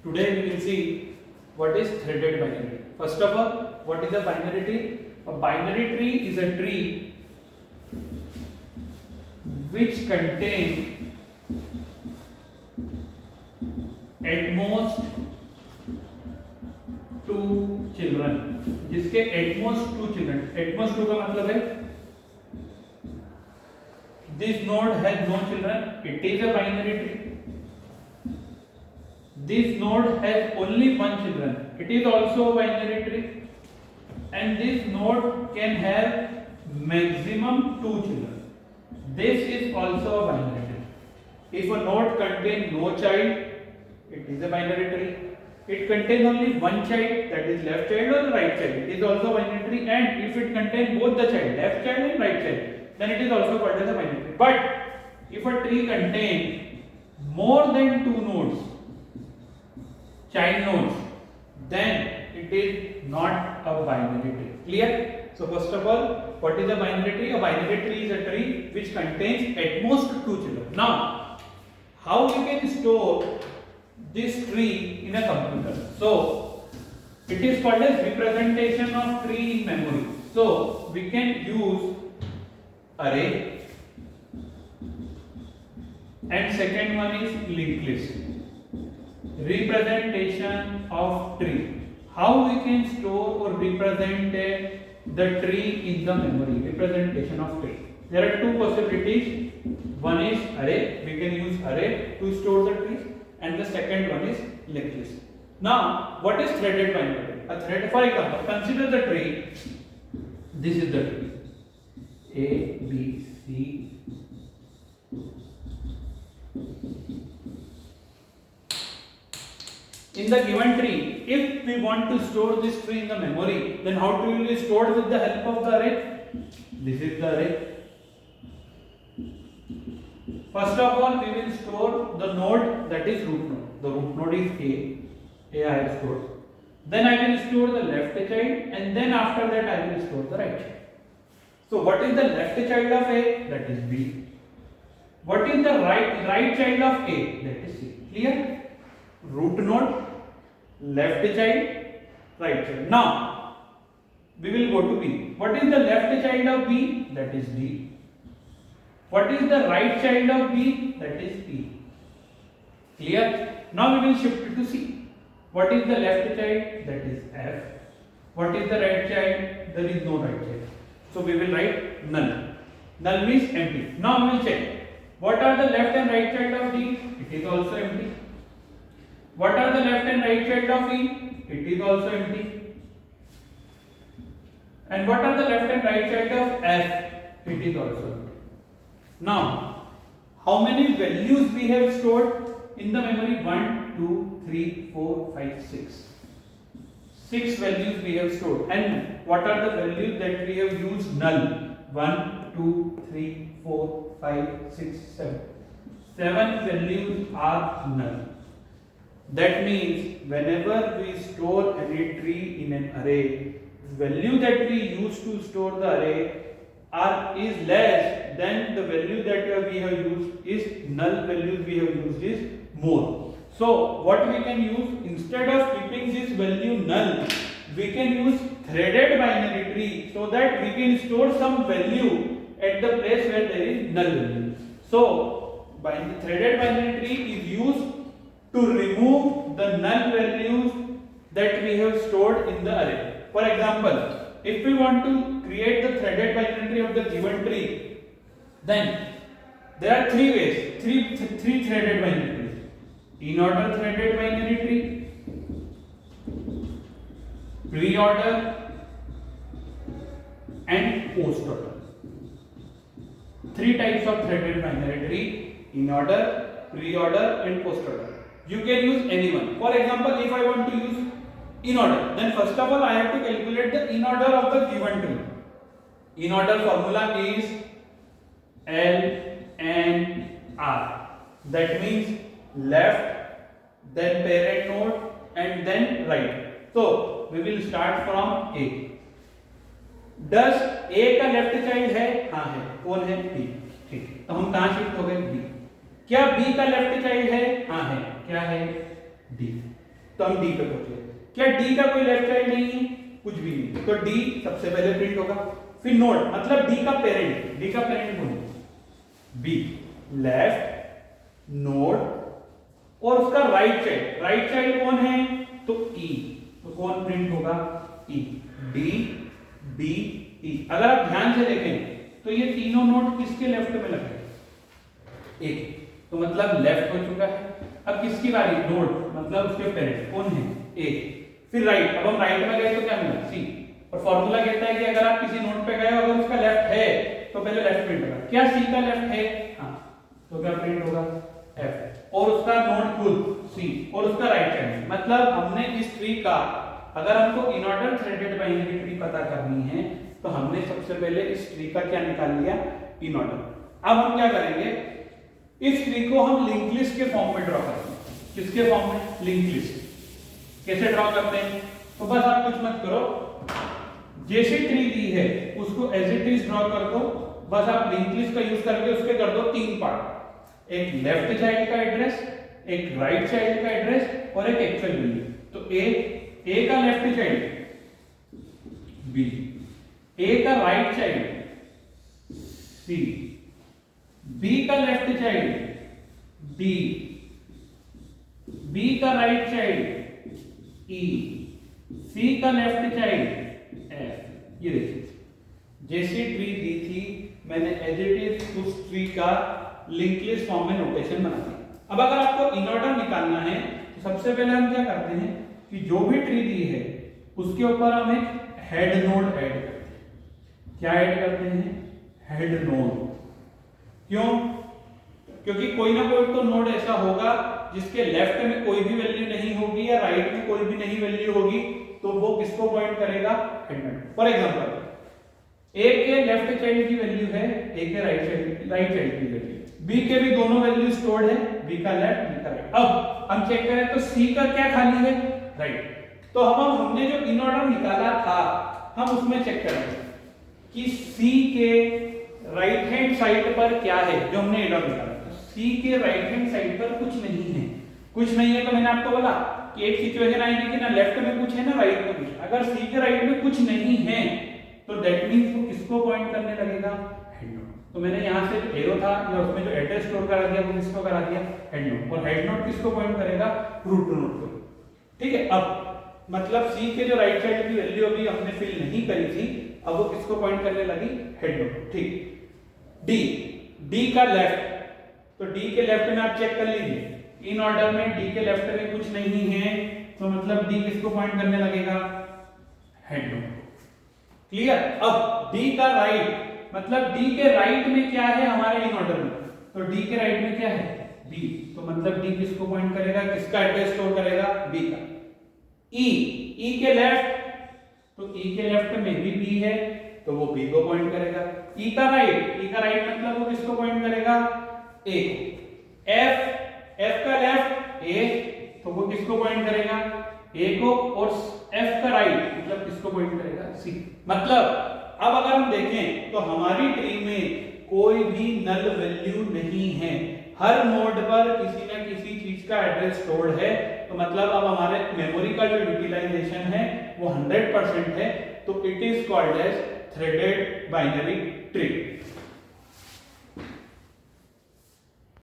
Today we will see what is threaded binary. First of all, what is a binary tree? A binary tree is a tree which contains at most two children. जिसके at most two children. At most two का मतलब है this node has no children. It is a binary tree. This node has only one children. It is also a binary tree. And this node can have maximum two children. This is also a binary tree. If a node contains no child, it is a binary tree. It contains only one child, that is left child or right child, it is also a binary tree. And if it contains both the child, left child and right child, then it is also called as a binary tree. But if a tree contains more than two nodes, child nodes, then it is not a binary tree. Clear? So first of all, what is a binary tree? A binary tree is a tree which contains at most two children. Now, how you can store this tree in a computer? So it is called as representation of tree in memory. So we can use array, and second one is linked list. Representation of tree. How we can store or represent the tree in the memory? Representation of tree. There are two possibilities. One is array. We can use array to store the trees, and the second one is linked list. Now, what is threaded binary? A thread, for example, consider the tree. This is the tree. A, B, C. In the given tree, if we want to store this tree in the memory, then how to will be stored with the help of the array? This is the array. First of all, we will store the node, that is root node. The root node is A. A I have stored. Then I will store the left child, and then after that I will store the right child. So what is the left child of A? That is B. What is the right child of A? That is C. Clear? Root node, left child, right child. Now we will go to B. What is the left child of B? That is D. What is the right child of B? That is E. Clear? Now we will shift to C. What is the left child? That is F. What is the right child? There is no right child. So we will write null. Null means empty. Now we will check. What are the left and right child of D? It is also empty. What are the left and right child of E? It is also empty. And what are the left and right child of F? It is also empty. Now, how many values we have stored in the memory? 1, 2, 3, 4, 5, 6. 6 values we have stored. And what are the values that we have used null? 1, 2, 3, 4, 5, 6, 7. 7 values are null. That means whenever we store any tree in an array, the value that we use to store the array is less than the value that we have used is null values we have used is more. So what we can use, instead of keeping this value null, we can use threaded binary tree so that we can store some value at the place where there is null value. So threaded binary tree is used to remove the null values that we have stored in the array. For example, if we want to create the threaded binary tree of the given tree, then there are three ways, three threaded binary trees. In-order threaded binary tree, pre-order, and post-order. Three types of threaded binary tree: in-order, pre-order, and post-order. You can use any one. For example, if I want to use in order, then first of all I have to calculate the in order of the given tree. In order formula is L N R. That means left, then parent node, and then right. So we will start from A. Does A का left child है? हाँ है. कौन है? B. ठीक. तो हम कहाँ शिफ्ट हो गए? B. क्या B का लेफ्ट चाइल्ड है? हाँ है. क्या है? D. तो हम डी पे पहुंचे। क्या डी का कोई लेफ्ट चाइल्ड नहीं है? कुछ भी नहीं, तो डी सबसे पहले प्रिंट होगा। फिर नोड मतलब डी का पेरेंट, डी का पेरेंट कौन है? बी। लेफ्ट नोड और उसका राइट चाइल्ड कौन है? तो ई। तो कौन प्रिंट होगा? ई। D B E. अगर आप ध्यान से देखें तो ये तीनों नोड किसके लेफ्ट में लगे? एक, तो मतलब लेफ्ट हो चुका है। अब किसकी बारी? नोड मतलब उसके पेरेंट कौन है? एक। फिर राइट, अब हम राइट में गए तो क्या मिला? सी। और फॉर्मूला कहता है कि अगर आप किसी नोड पे गए हो, अगर उसका लेफ्ट है तो पहले लेफ्ट प्रिंट होगा। क्या सी का लेफ्ट है? हाँ, तो क्या प्रिंट होगा? एफ। और उसका नोड खुद सी और उसका राइट चाइल्ड। मतलब हमने इस ट्री का, अगर हमको in order threaded binary tree पता करनी है तो हमने सबसे पहले इस ट्री का क्या निकाल लिया? In order. अब हम क्या करेंगे? इस ट्री को हम लिंक लिस्ट के फॉर्म में ड्रॉ करेंगे। किसके फॉर्म में? Link list. कैसे ड्रॉ करते हैं? तो बस आप कुछ मत करो, जैसी ट्री दी है उसको एज इट इज ड्रॉ कर दो। बस आप लिंक लिस्ट का यूज करके उसके कर दो तीन पार्ट, एक लेफ्ट चाइल्ड का एड्रेस, एक राइट चाइल्ड का एड्रेस और एक एक्चुअल वैल्यू। तो ए का लेफ्ट चाइल्ड बी, ए का राइट चाइल्ड सी, बी का लेफ्ट चाइल्ड डी, बी का राइट चाइल्ड ई, सी का लेफ्ट चाइल्ड एफ। ये देखिए जैसी ट्री दी थी मैंने एज इट इज उस ट्री का लिंक लिस्ट फॉर्म में नोटेशन बना दिया। अब अगर आपको इन ऑर्डर निकालना है तो सबसे पहले हम क्या करते हैं कि जो भी ट्री दी है उसके ऊपर हम एक हेड नोड ऐड करते हैं। क्या ऐड करते हैं? Head nod. क्यों? क्योंकि कोई ना कोई तो नोड ऐसा होगा जिसके लेफ्ट में कोई भी वैल्यू नहीं होगी या राइट में कोई भी नहीं वैल्यू होगी, तो वो किसको पॉइंट करेगा? Head nod. फॉर एग्जांपल ए के लेफ्ट चाइल्ड की वैल्यू है, ए के राइट चाइल्ड की वैल्यू, बी के भी दोनों वैल्यू स्टोर्ड है, बी का लेफ्ट बी का राइट। अब हम चेक करें तो सी का क्या खाली है? राइट। तो हमने जो इन ऑर्डर निकाला था हम उसमें चेक करेंगे कि सी के राइट हैंड साइड पर क्या है जो हमने इन ऑर्डर निकाला। तो सी के राइट हैंड साइड पर कुछ नहीं है। कुछ नहीं है तो मैंने आपको बोला कि एक सिचुएशन आएगी कि ना लेफ्ट में कुछ है ना राइट में कुछ। अगर सी के राइट में कुछ नहीं है तो दैट मींस वो किसको पॉइंट करने लगेगा? Head nod. तो मैंने यहां से जो एरो था या उसमें जो एड्रेस स्टोर करा दिया वो किसको करा दिया? Head nod. और हेड नोड किसको पॉइंट करेगा? रूट नोड को। ठीक है। अब मतलब सी के जो राइट साइड की वैल्यू अभी हमने फिल नहीं करी थी, अब वो किसको पॉइंट करने लगी? Head nod. ठीक। डी का लेफ्ट, तो डी के लेफ्ट में आप चेक कर लीजिए इन ऑर्डर में डी के लेफ्ट में कुछ नहीं है, तो मतलब डी किसको पॉइंट करने लगेगा? Head nod. क्लियर? अब डी का राइट मतलब डी के राइट में क्या है हमारे इन ऑर्डर में? तो डी के राइट में क्या है? बी। तो मतलब डी किसको पॉइंट करेगा? किसका एड्रेस स्टोर करेगा? बी का। ई के लेफ्ट, तो ई के लेफ्ट में भी बी है तो वो बी को पॉइंट करेगा। ई का राइट मतलब वो किसको पॉइंट करेगा? ए को। एफ का लेफ्ट ए, तो वो किसको पॉइंट करेगा? ए को। और एफ का राइट मतलब किसको पॉइंट करेगा? सी। मतलब अब अगर हम देखें तो हमारी ट्री में कोई भी नल वैल्यू नहीं है। हर नोड पर किसी न किसी चीज का एड्रेस स्टोर्ड है। तो मतलब अब हमारे मेमोरी का जो यूटिलाइजेशन है वो 100% है। तो it is called as threaded binary tree.